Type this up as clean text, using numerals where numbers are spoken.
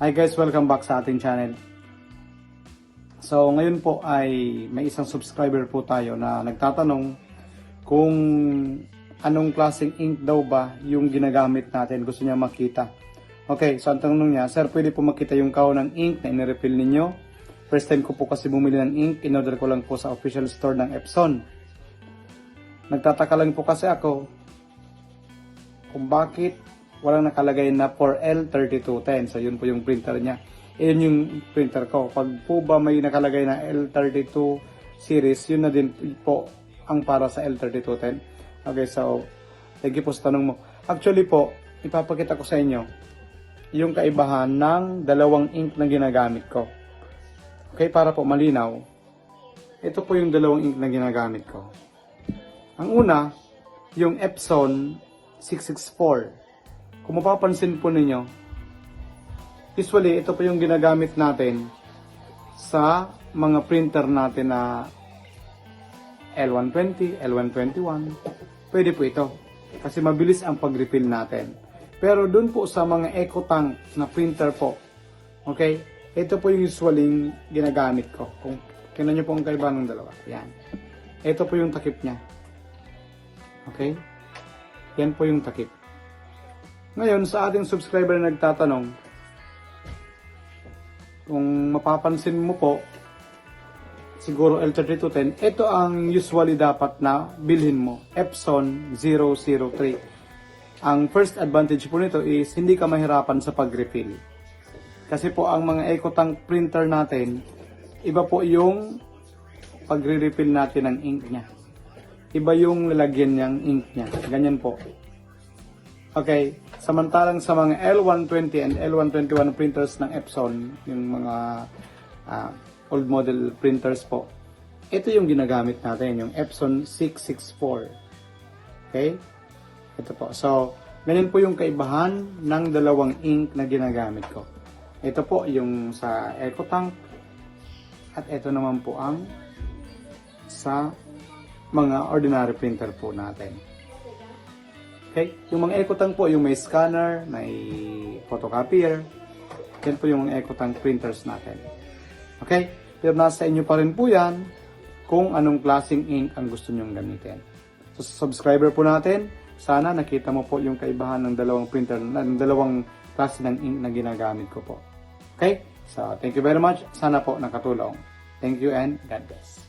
Hi guys, welcome back sa ating channel. So ngayon po ay may isang subscriber po tayo na nagtatanong kung anong klaseng ink daw ba yung ginagamit natin, gusto niya makita. Okay, so ang tanong niya, sir, pwede po makita yung kahon ng ink na inirefill ninyo? First time ko po kasi bumili ng ink, in-order ko lang po sa official store ng Epson. Nagtataka lang po kasi ako kung bakit walang nakalagay na 4L3210. So yun po yung printer niya. Yun yung printer ko. Pag po ba may nakalagay na L32 series, yun na din po ang para sa L3210. Okay, so thank you po sa tanong mo. Actually po, ipapakita ko sa inyo yung kaibahan ng dalawang ink na ginagamit ko. Okay, para po malinaw, ito po yung dalawang ink na ginagamit ko. Ang una, yung Epson 664. Kung mapapansin po ninyo, usually ito po yung ginagamit natin sa mga printer natin na L120, L121. Pwede po ito kasi mabilis ang pag-refill natin. Pero dun po sa mga EcoTank na printer po, okay, ito po yung usually ginagamit ko. Kung tingnan nyo po ang kaibahan ng dalawa. Yan. Ito po yung takip niya. Okay? Yan po yung takip. Ngayon, sa ating subscriber na nagtatanong, kung mapapansin mo po, siguro L3210, ito ang usually dapat na bilhin mo, Epson 003. Ang first advantage po nito is hindi ka mahirapan sa pag-refill. Kasi po ang mga EcoTank printer natin, iba po yung pagre-refill natin ng ink niya. Iba yung lalagyan niyang ink niya. Ganyan po. Okay, samantalang sa mga L120 and L121 printers ng Epson, yung mga old model printers po, ito yung ginagamit natin, yung Epson 664. Okay? Ito po. So, ganyan po yung kaibahan ng dalawang ink na ginagamit ko. Ito po yung sa EcoTank at ito naman po ang sa mga ordinary printer po natin. Okay? Yung mga EcoTank po, yung may scanner, may photocopier, yan po yung EcoTank printers natin. Okay? Pero nasa inyo pa rin po yan kung anong klaseng ink ang gusto nyong gamitin. So, sa subscriber po natin, sana nakita mo po yung kaibahan ng dalawang printer, ng dalawang klase ng ink na ginagamit ko po. Okay? So, thank you very much. Sana po nakatulong. Thank you and God bless.